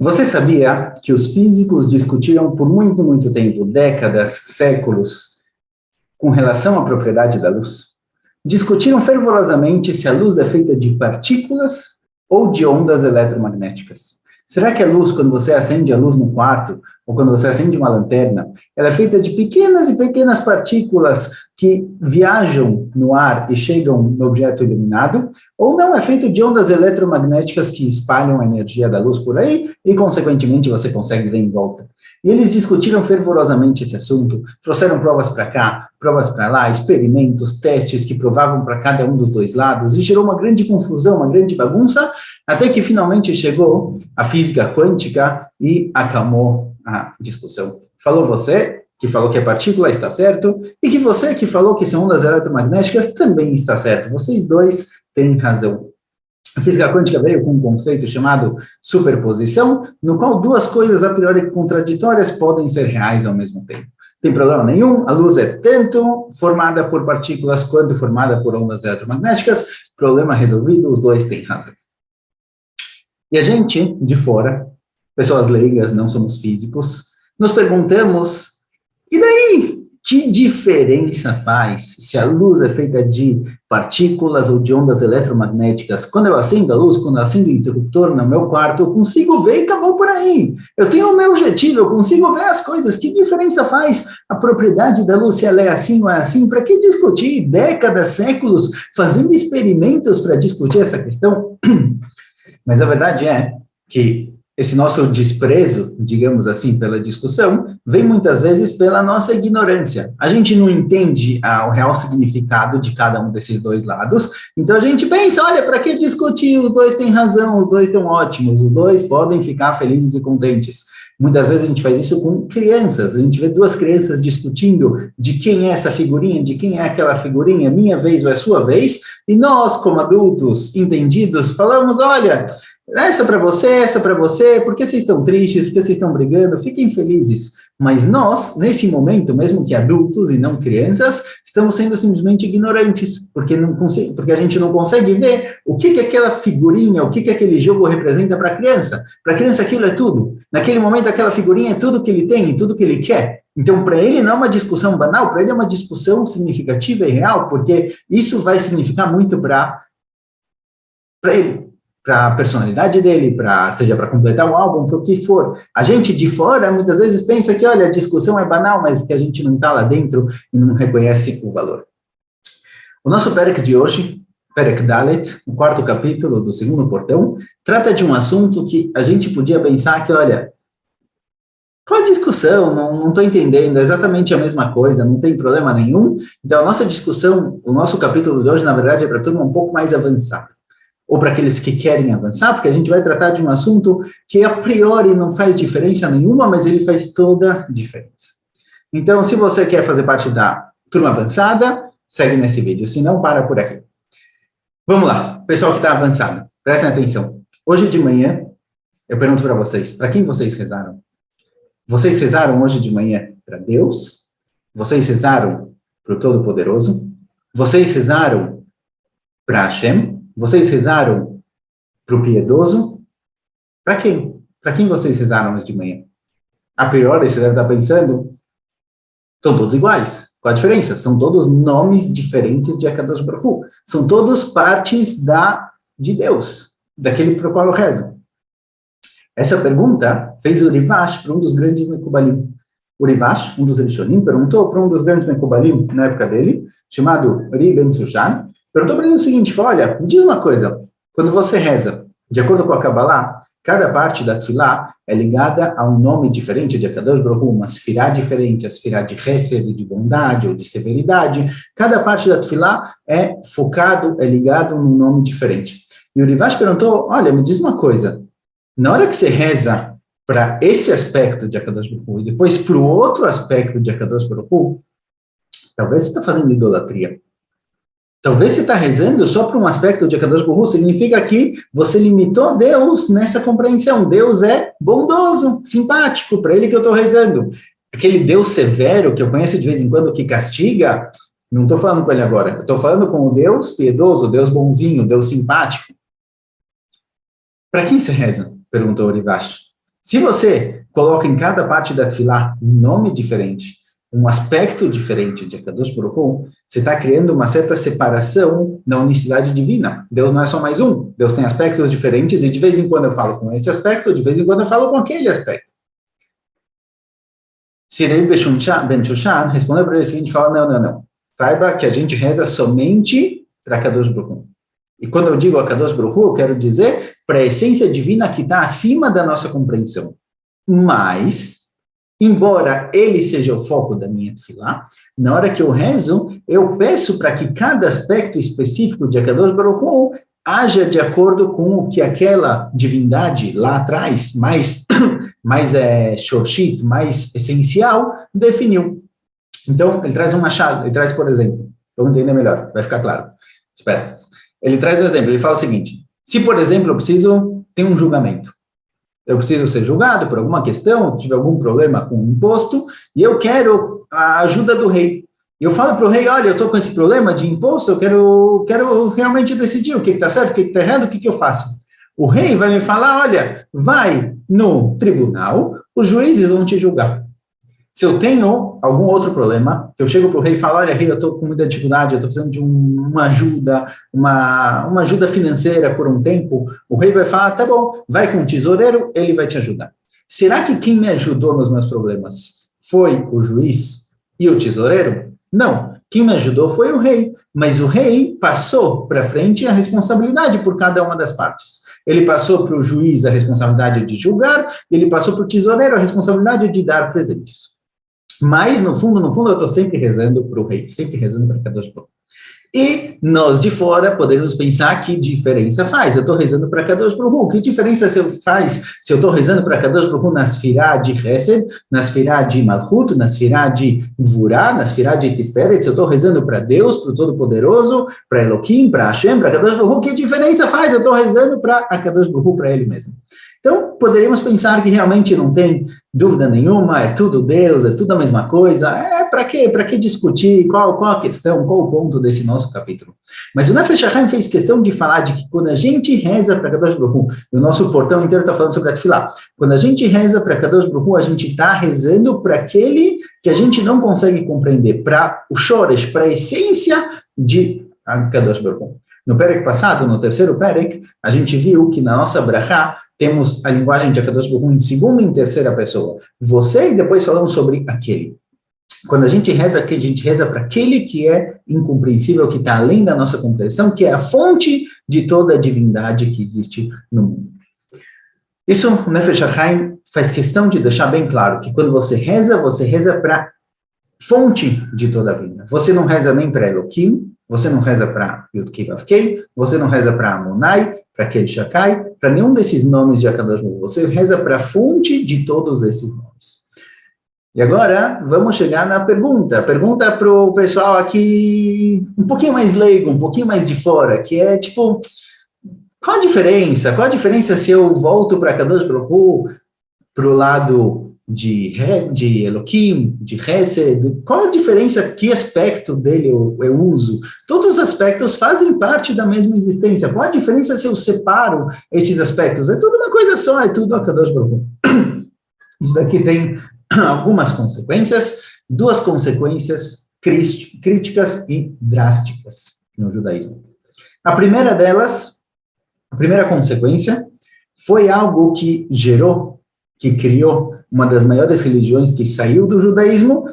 Você sabia que os físicos discutiram por muito, muito tempo, décadas, séculos, com relação à propriedade da luz? Discutiram fervorosamente se a luz é feita de partículas ou de ondas eletromagnéticas. Será que a luz, quando você acende a luz no quarto, ou quando você acende uma lanterna, ela é feita de pequenas e pequenas partículas que viajam no ar e chegam no objeto iluminado, ou não é feito de ondas eletromagnéticas que espalham a energia da luz por aí e, consequentemente, você consegue ver em volta? E eles discutiram fervorosamente esse assunto, trouxeram provas para cá, provas para lá, experimentos, testes que provavam para cada um dos dois lados, e gerou uma grande confusão, uma grande bagunça, até que finalmente chegou a física quântica e acalmou a discussão. Falou você, que falou que a partícula está certo, e que você que falou que são ondas eletromagnéticas também está certo. Vocês dois têm razão. A física quântica veio com um conceito chamado superposição, no qual duas coisas a priori contraditórias podem ser reais ao mesmo tempo. Não tem problema nenhum, a luz é tanto formada por partículas quanto formada por ondas eletromagnéticas, problema resolvido, os dois têm razão. E a gente, de fora, pessoas leigas, não somos físicos, nos perguntamos, e daí? Que diferença faz se a luz é feita de partículas ou de ondas eletromagnéticas? Quando eu acendo a luz, quando eu acendo o interruptor no meu quarto, eu consigo ver e acabou por aí. Eu tenho o meu objetivo, eu consigo ver as coisas. Que diferença faz a propriedade da luz, se ela é assim ou é assim? Para que discutir décadas, séculos, fazendo experimentos para discutir essa questão? Mas a verdade é que esse nosso desprezo, digamos assim, pela discussão, vem muitas vezes pela nossa ignorância. A gente não entende o real significado de cada um desses dois lados, então a gente pensa, olha, para que discutir? Os dois têm razão, os dois estão ótimos, os dois podem ficar felizes e contentes. Muitas vezes a gente faz isso com crianças, a gente vê duas crianças discutindo de quem é essa figurinha, de quem é aquela figurinha, minha vez ou é sua vez, e nós, como adultos entendidos, falamos, olha, essa para você, por que vocês estão tristes, por que vocês estão brigando, fiquem felizes. Mas nós, nesse momento, mesmo que adultos e não crianças, estamos sendo simplesmente ignorantes, porque a gente não consegue ver o que aquela figurinha, o que aquele jogo representa para a criança. Para a criança aquilo é tudo. Naquele momento aquela figurinha é tudo que ele tem e tudo que ele quer. Então, para ele não é uma discussão banal, para ele é uma discussão significativa e real, porque isso vai significar muito para ele, para a personalidade dele, seja para completar um álbum, para o que for. A gente de fora, muitas vezes, pensa que, olha, a discussão é banal, mas porque a gente não está lá dentro e não reconhece o valor. O nosso Perek de hoje, Perek Dalet, o quarto capítulo do segundo portão, trata de um assunto que a gente podia pensar que, olha, qual a discussão? Não estou entendendo, é exatamente a mesma coisa, não tem problema nenhum. Então, a nossa discussão, o nosso capítulo de hoje, na verdade, é para turma um pouco mais avançada, ou para aqueles que querem avançar, porque a gente vai tratar de um assunto que a priori não faz diferença nenhuma, mas ele faz toda a diferença. Então, se você quer fazer parte da turma avançada, segue nesse vídeo, se não, para por aqui. Vamos lá, pessoal que está avançado, prestem atenção. Hoje de manhã, eu pergunto para vocês, para quem vocês rezaram? Vocês rezaram hoje de manhã para Deus? Vocês rezaram para o Todo-Poderoso? Vocês rezaram para Hashem? Vocês rezaram para o piedoso? Para quem? Para quem vocês rezaram hoje de manhã? A priori, você deve estar pensando, são todos iguais. Qual a diferença? São todos nomes diferentes de Akadosh Baruch Hu. São todos partes de Deus, daquele para o qual eu rezo. Essa pergunta fez o Rivash para um dos grandes Mekubalim. O Rivash, um dos Rishonim, perguntou para um dos grandes Mekubalim na época dele, chamado Ri Ben Sushan, perguntou para ele o seguinte, olha, me diz uma coisa, quando você reza, de acordo com a Kabbalah, cada parte da Tfilá é ligada a um nome diferente de Akadosh Baruch Hu, uma sefirá diferente, a sefirá de Hesed, de bondade ou de severidade, cada parte da Tfilá é focado, é ligado num nome diferente. E o Rivash perguntou, olha, me diz uma coisa, na hora que você reza para esse aspecto de Akadosh Baruch Hu e depois para o outro aspecto de Akadosh Baruch Hu, talvez você está fazendo idolatria. Talvez você está rezando só para um aspecto de Akadosh Baruch Hu, significa que você limitou Deus nessa compreensão. Deus é bondoso, simpático, para ele que eu estou rezando. Aquele Deus severo que eu conheço de vez em quando que castiga, não estou falando com ele agora, estou falando com o Deus piedoso, Deus bonzinho, Deus simpático. Para quem você reza? Perguntou o Rivash. Se você coloca em cada parte da Tefilá um nome diferente, um aspecto diferente de Akadosh Baruch Hu, você está criando uma certa separação na unicidade divina. Deus não é só mais um. Deus tem aspectos diferentes e de vez em quando eu falo com esse aspecto, de vez em quando eu falo com aquele aspecto. Sirei Ben Shushan respondeu para ele o seguinte, fala, não. Saiba que a gente reza somente para Akadosh Baruch Hu. E quando eu digo Akadosh Baruch Hu, eu quero dizer para a essência divina que está acima da nossa compreensão. Mas, embora ele seja o foco da minha tefilá, na hora que eu rezo, eu peço para que cada aspecto específico de Akadosh Baruch Hu haja de acordo com o que aquela divindade lá atrás, mais shorshit, mais essencial, definiu. Então, ele traz uma chave, ele traz, por exemplo, vamos entender melhor, vai ficar claro. Espera. Ele traz um exemplo, ele fala o seguinte, se, por exemplo, eu preciso ter um julgamento, eu preciso ser julgado por alguma questão, tive algum problema com o imposto, e eu quero a ajuda do rei. Eu falo para o rei, olha, eu estou com esse problema de imposto, eu quero realmente decidir o que está certo, o que está errado, o que eu faço. O rei vai me falar, olha, vai no tribunal, os juízes vão te julgar. Se eu tenho algum outro problema, eu chego para o rei e falo, olha, rei, eu estou com muita dificuldade, eu estou precisando de uma ajuda, uma ajuda financeira por um tempo, o rei vai falar, tá bom, vai com o tesoureiro, ele vai te ajudar. Será que quem me ajudou nos meus problemas foi o juiz e o tesoureiro? Não, quem me ajudou foi o rei, mas o rei passou para frente a responsabilidade por cada uma das partes. Ele passou para o juiz a responsabilidade de julgar, ele passou para o tesoureiro a responsabilidade de dar presentes. Mas, no fundo, eu estou sempre rezando para o rei, sempre rezando para Akadosh Baruch Hu. E nós de fora podemos pensar que diferença faz. Eu estou rezando para Akadosh Baruch Hu. Que diferença faz se eu estou rezando para Akadosh Baruch Hu na Sfirá de Chesed, na Sfirá de Malchut, na Sfirá de Gvurá, na Sfirá de Tiferet? Se eu estou rezando para Deus, para o Todo-Poderoso, para Elohim, para Hashem, para Akadosh Baruch Hu, que diferença faz? Eu estou rezando para Akadosh Baruch Hu, para Ele mesmo. Então, poderíamos pensar que realmente não tem dúvida nenhuma, é tudo Deus, é tudo a mesma coisa, para quê? Para que discutir? Qual a questão, qual o ponto desse nosso capítulo? Mas o Nefesh HaChaim fez questão de falar de que quando a gente reza para Kadosh Baruch Hu, e o nosso portão inteiro está falando sobre a Tefilá, quando a gente reza para Kadosh Baruch Hu, a gente está rezando para aquele que a gente não consegue compreender, para o Shoresh, para a essência de Kadosh Baruch Hu. No Perek passado, no terceiro Perek, a gente viu que na nossa Brachá, temos a linguagem de Akadosh Baruch Hu em segunda e em terceira pessoa. Você, e depois falamos sobre aquele. Quando a gente reza para aquele que é incompreensível, que está além da nossa compreensão, que é a fonte de toda a divindade que existe no mundo. Isso, o Nefesh HaChaim faz questão de deixar bem claro, que quando você reza para fonte de toda a vida. Você não reza nem para Elohim, você não reza para Yud-Kei Vav-Kei, você não reza para Amonai, para Ked Shakai, para nenhum desses nomes de Akadosh Baruch Hu. Você reza para a fonte de todos esses nomes. E agora, vamos chegar na pergunta. Pergunta para o pessoal aqui um pouquinho mais leigo, um pouquinho mais de fora, que é tipo, qual a diferença? Qual a diferença se eu volto para Akadosh Baruch Hu, para o lado de Elohim, de Hesed? Qual a diferença? Que aspecto dele eu uso? Todos os aspectos fazem parte da mesma existência. Qual a diferença se eu separo esses aspectos? É tudo uma coisa só, é tudo Akadosh Baruch Hu. Isso daqui tem algumas consequências, duas consequências críticas e drásticas no judaísmo. A primeira delas, a primeira consequência, foi algo que criou uma das maiores religiões que saiu do judaísmo,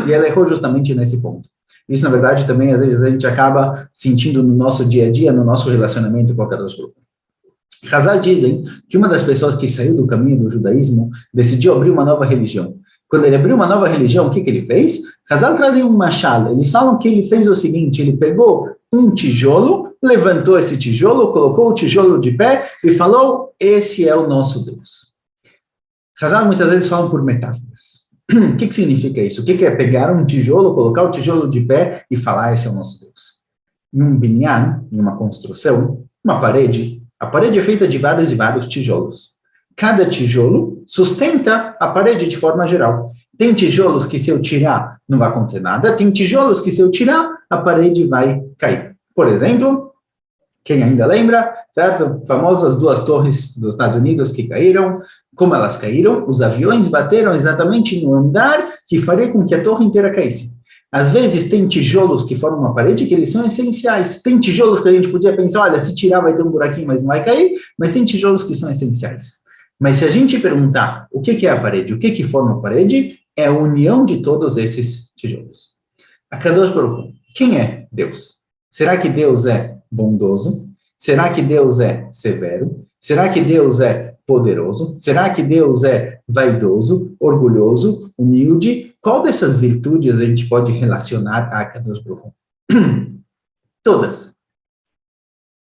e ela errou justamente nesse ponto. Isso, na verdade, também, às vezes, a gente acaba sentindo no nosso dia a dia, no nosso relacionamento com a Kadosh Baruch Hu. Chazal dizem que uma das pessoas que saiu do caminho do judaísmo decidiu abrir uma nova religião. Quando ele abriu uma nova religião, o que ele fez? Chazal trazem um machal. Eles falam que ele fez o seguinte, ele pegou um tijolo, levantou esse tijolo, colocou o tijolo de pé e falou, esse é o nosso Deus. Chazal muitas vezes falam por metáforas. O que significa isso? O que é pegar um tijolo, colocar o tijolo de pé e falar, esse é o nosso Deus? Em um binyan, em uma construção, uma parede, a parede é feita de vários e vários tijolos. Cada tijolo sustenta a parede de forma geral. Tem tijolos que se eu tirar não vai acontecer nada, tem tijolos que se eu tirar a parede vai cair. Por exemplo, Quem ainda lembra, certo? Famosas duas torres dos Estados Unidos que caíram. Como elas caíram? Os aviões bateram exatamente no andar que faria com que a torre inteira caísse. Às vezes tem tijolos que formam uma parede que eles são essenciais. Tem tijolos que a gente podia pensar, olha, se tirar vai ter um buraquinho, mas não vai cair. Mas tem tijolos que são essenciais. Mas se a gente perguntar o que é a parede, o que forma a parede, é a união de todos esses tijolos. Akadosh Baruch Hu, quem é Deus? Será que Deus é bondoso? Será que Deus é severo? Será que Deus é poderoso? Será que Deus é vaidoso, orgulhoso, humilde? Qual dessas virtudes a gente pode relacionar a Akadosh Baruch Hu? Todas.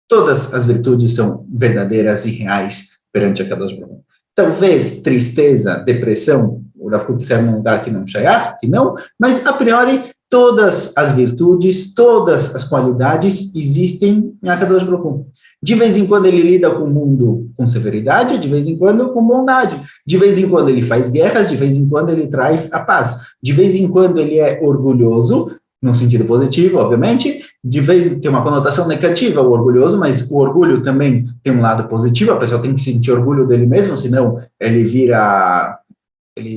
Todas as virtudes são verdadeiras e reais perante Akadosh Baruch Hu. Talvez tristeza, depressão, o Rav Kook serve num lugar que não shayach, que não, mas a priori todas as virtudes, todas as qualidades existem em Akadosh Baruch Hu. De vez em quando ele lida com o mundo com severidade, de vez em quando com bondade. De vez em quando ele faz guerras, de vez em quando ele traz a paz. De vez em quando ele é orgulhoso, no sentido positivo, obviamente. De vez tem uma conotação negativa o orgulhoso, mas o orgulho também tem um lado positivo. A pessoa tem que sentir orgulho dele mesmo, senão ele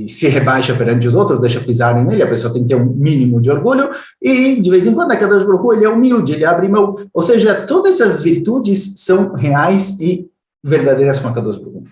se rebaixa perante os outros, deixa pisarem nele, a pessoa tem que ter um mínimo de orgulho, e de vez em quando, a Kadosh Baruch Hu, ele é humilde, ele abre mão, ou seja, todas essas virtudes são reais e verdadeiras com a Kadosh Baruch Hu.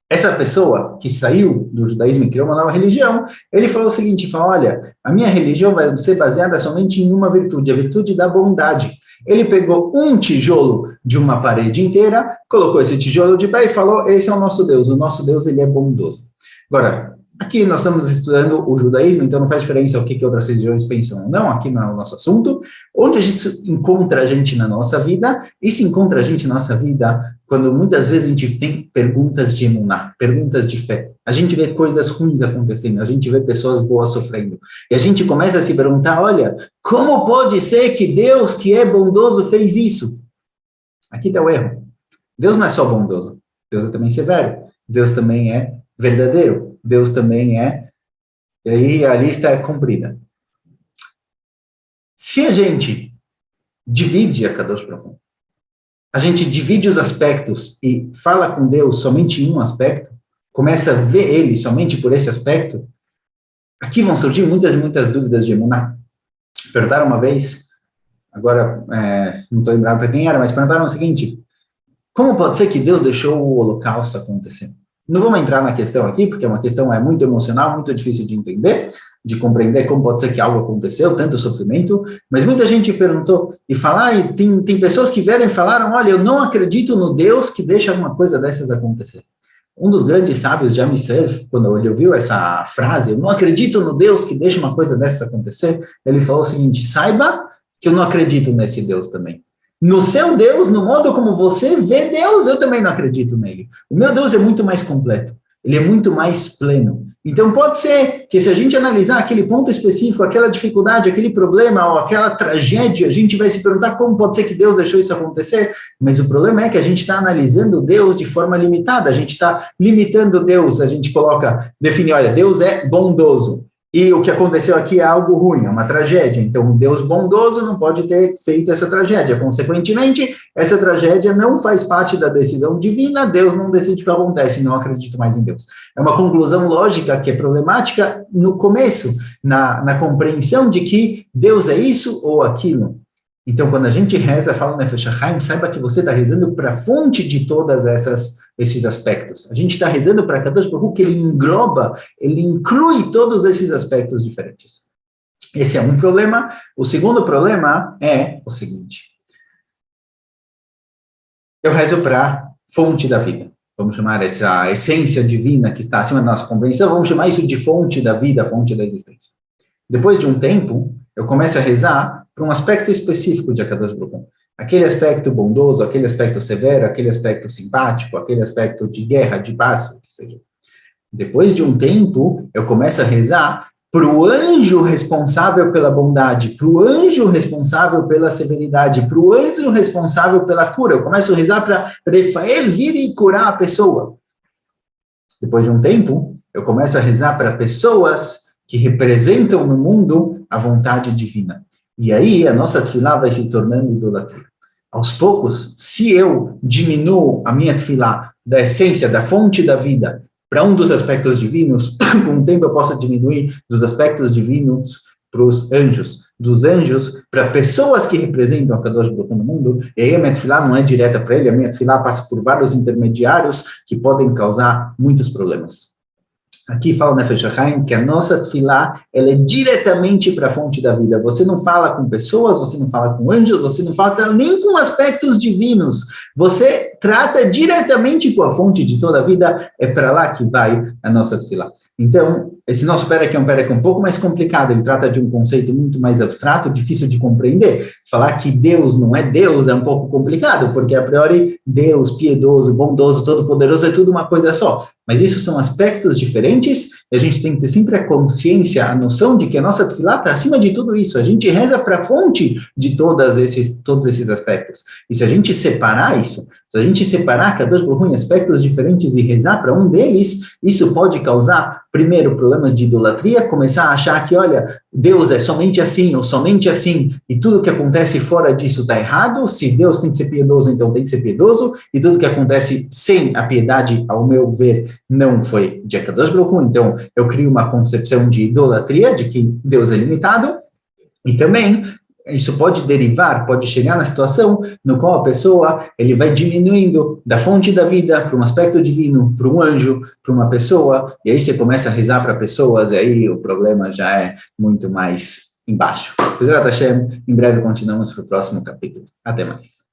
Essa pessoa que saiu do judaísmo e criou uma nova religião, ele falou o seguinte, olha, a minha religião vai ser baseada somente em uma virtude, a virtude da bondade. Ele pegou um tijolo de uma parede inteira, colocou esse tijolo de pé e falou, esse é o nosso Deus ele é bondoso. Agora, aqui nós estamos estudando o judaísmo, então não faz diferença o que outras religiões pensam ou não, aqui não é o nosso assunto. Onde a gente encontra a gente na nossa vida? Isso encontra a gente na nossa vida quando muitas vezes a gente tem perguntas de emuná, perguntas de fé. A gente vê coisas ruins acontecendo, a gente vê pessoas boas sofrendo. E a gente começa a se perguntar, olha, como pode ser que Deus, que é bondoso, fez isso? Aqui está o erro. Deus não é só bondoso, Deus é também severo, Deus também é verdadeiro, Deus também é, e aí a lista é comprida. Se a gente divide a Kadosh Baruch Hu, a gente divide os aspectos e fala com Deus somente em um aspecto, começa a ver ele somente por esse aspecto, aqui vão surgir muitas e muitas dúvidas de emuná. Perguntaram uma vez, agora não estou lembrando para quem era, mas perguntaram o seguinte, como pode ser que Deus deixou o holocausto acontecer? Não vamos entrar na questão aqui, porque é uma questão muito emocional, muito difícil de entender, de compreender como pode ser que algo aconteceu, tanto sofrimento, mas muita gente perguntou, e tem pessoas que vieram e falaram, olha, eu não acredito no Deus que deixa alguma coisa dessas acontecer. Um dos grandes sábios de Am Yisrael, quando ele ouviu essa frase, eu não acredito no Deus que deixa uma coisa dessas acontecer, ele falou o seguinte, saiba que eu não acredito nesse Deus também. No seu Deus, no modo como você vê Deus, eu também não acredito nele. O meu Deus é muito mais completo. Ele é muito mais pleno. Então, pode ser que se a gente analisar aquele ponto específico, aquela dificuldade, aquele problema ou aquela tragédia, a gente vai se perguntar como pode ser que Deus deixou isso acontecer. Mas o problema é que a gente está analisando Deus de forma limitada. A gente está limitando Deus. A gente define, olha, Deus é bondoso. E o que aconteceu aqui é algo ruim, é uma tragédia. Então, um Deus bondoso não pode ter feito essa tragédia. Consequentemente, essa tragédia não faz parte da decisão divina, Deus não decide o que acontece, não acredito mais em Deus. É uma conclusão lógica que é problemática no começo, na compreensão de que Deus é isso ou aquilo. Então, quando a gente reza, fala Nefesh HaChaim, saiba que você está rezando para a fonte de todas esses aspectos. A gente está rezando para Kadosh Baruch Hu, que ele engloba, ele inclui todos esses aspectos diferentes. Esse é um problema. O segundo problema é o seguinte. Eu rezo para a fonte da vida. Vamos chamar essa essência divina que está acima da nossa compreensão, vamos chamar isso de fonte da vida, fonte da existência. Depois de um tempo, eu começo a rezar para um aspecto específico de Akadosh Baruch Hu. Aquele aspecto bondoso, aquele aspecto severo, aquele aspecto simpático, aquele aspecto de guerra, de paz, o que seja. Depois de um tempo, eu começo a rezar para o anjo responsável pela bondade, para o anjo responsável pela severidade, para o anjo responsável pela cura. Eu começo a rezar para Rafael vir e curar a pessoa. Depois de um tempo, eu começo a rezar para pessoas que representam no mundo a vontade divina. E aí, a nossa tefilá vai se tornando idolatria. aos poucos, se eu diminuo a minha tefilá da essência, da fonte da vida, para um dos aspectos divinos, com o tempo eu posso diminuir dos aspectos divinos para os anjos, dos anjos para pessoas que representam a Kadosh Baruch Hu no mundo, e aí a minha tefilá não é direta para ele, a minha tefilá passa por vários intermediários que podem causar muitos problemas. Aqui fala Nefesh HaChaim que a nossa tefilá, ela é diretamente para a fonte da vida. Você não fala com pessoas, você não fala com anjos, você não fala nem com aspectos divinos. Você trata diretamente com a fonte de toda a vida, é para lá que vai a nossa tefilá. Então, esse nosso perek é um pouco mais complicado, ele trata de um conceito muito mais abstrato, difícil de compreender. Falar que Deus não é Deus é um pouco complicado, porque a priori Deus, piedoso, bondoso, todo-poderoso é tudo uma coisa só. Mas isso são aspectos diferentes, e a gente tem que ter sempre a consciência, a noção de que a nossa tefilá está acima de tudo isso. A gente reza para a fonte de todos esses aspectos. E se a gente separar isso, se a gente separar cada dois em aspectos diferentes e rezar para um deles, isso pode causar, primeiro, problemas de idolatria, começar a achar que, olha, Deus é somente assim ou somente assim, e tudo que acontece fora disso está errado. Se Deus tem que ser piedoso, então tem que ser piedoso, e tudo que acontece sem a piedade, ao meu ver, não foi de Akadosh Baruch Hu. Então, eu crio uma concepção de idolatria, de que Deus é limitado, e também isso pode derivar, pode chegar na situação no qual a pessoa, ele vai diminuindo da fonte da vida para um aspecto divino, para um anjo, para uma pessoa, e aí você começa a rezar para pessoas, e aí o problema já é muito mais embaixo. Bezerra Hashem, em breve continuamos para o próximo capítulo. Até mais.